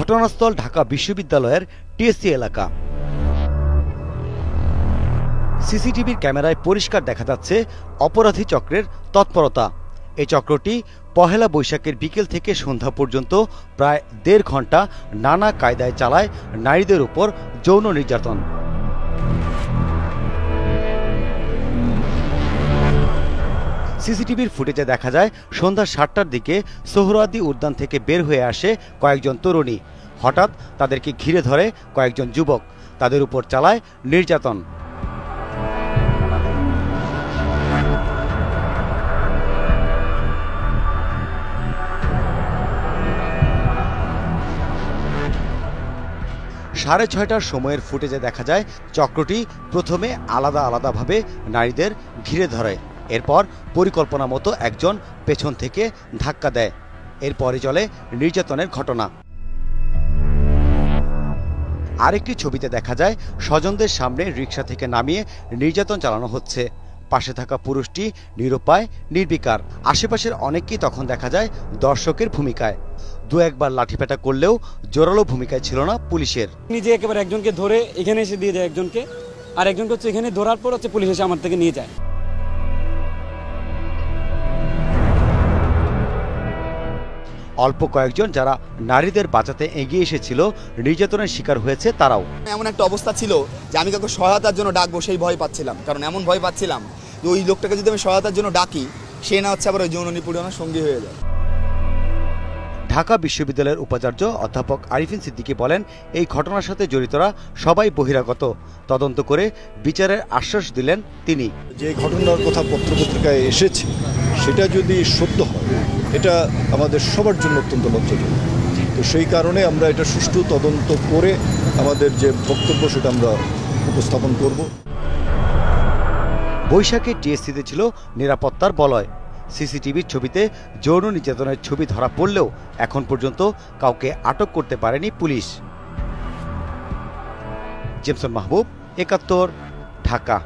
ঘটনাস্থল ঢাকা বিশ্ববিদ্যালয়ের টিএসসি এলাকা। সিসিটিভির ক্যামেরায় পরিষ্কার দেখা যাচ্ছে অপরাধী চক্রের তৎপরতা। এই চক্রটি পহেলা বৈশাখের বিকেল থেকে সন্ধ্যা পর্যন্ত প্রায় ১.৫ ঘন্টা নানা কায়দায় চালায় নারীদের উপর যৌন নির্যাতন। সিসিটিভির ফুটেজে দেখা যায় সন্ধ্যা ৭টার দিকে সোহরাওয়ার্দী উদ্যান থেকে বের হয়ে আসে কয়েকজন তরুণী। হঠাৎ তাদেরকে ঘিরে ধরে কয়েকজন যুবক, তাদের উপর চালায় নির্যাতন। সাড়ে ৬টার সময়ের ফুটেজে দেখা যায় চক্রটি প্রথমে আলাদা আলাদাভাবে নারীদের ঘিরে ধরে, এরপর পরিকল্পনা মতো একজন পেছন থেকে ধাক্কা দেয়। এরপরই চলে নির্যাতনের ঘটনা। আরেকটি ছবিতে দেখা যায় স্বজনদের সামনে রিকশা থেকে নামিয়ে নির্যাতন চালানো হচ্ছে। পাশে থাকা পুরুষটি নিরুপায়, নির্বিকার। আশেপাশের অনেককেই তখন দেখা যায় দর্শকের ভূমিকায়। দু একবার লাঠিপেটা করলেও জোরালো ভূমিকায় ছিল না পুলিশের। নিজে একেবারে একজনকে ধরে এখানে এসে দিয়ে যায় একজনকে, আর একজনকে হচ্ছে এখানে ধরার পর হচ্ছে পুলিশ এসে আমার থেকে নিয়ে যায়। অল্প কয়েকজন যারা নারীদের বাঁচাতে এগিয়ে এসেছিল নির্যাতনের শিকার হয়েছে তারাও। এমন একটা অবস্থা ছিল যে আমি কাউকে সহায়তার জন্য ডাকবো সেই ভয় পাচ্ছিলাম, কারণ এমন ভয় পাচ্ছিলাম যে ওই লোকটাকে যদি আমি সহায়তার জন্য ডাকি সে না হচ্ছে আবার ওই যৌন নিপীড়নের সঙ্গী হয়ে যায়। ঢাকা বিশ্ববিদ্যালয়ের উপাচার্য অধ্যাপক আরিফিন সিদ্দিকী বলেন, এই ঘটনার সাথে জড়িতরা সবাই বহিরাগত, তদন্ত করে বিচারের আশ্বাস দিলেন তিনি। যে ঘটনার কথা পত্রপত্রিকায় এসেছে সেটা যদি সত্য হয় এটা আমাদের সবার জন্য অত্যন্ত লজ্জাজনক। তো সেই কারণে আমরা এটা সুষ্ঠু তদন্ত করে আমাদের যে বক্তব্য সেটা আমরা উপস্থাপন করব। বৈশাখে টিএসসিতে ছিল নিরাপত্তার বলয়। সিসিটিভির ছবিতে যৌন নির্যাতনের ছবি ধরা পড়লেও এখন পর্যন্ত কাউকে আটক করতে পারেনি পুলিশ। জেমসন মাহবুব, ৭১, ঢাকা।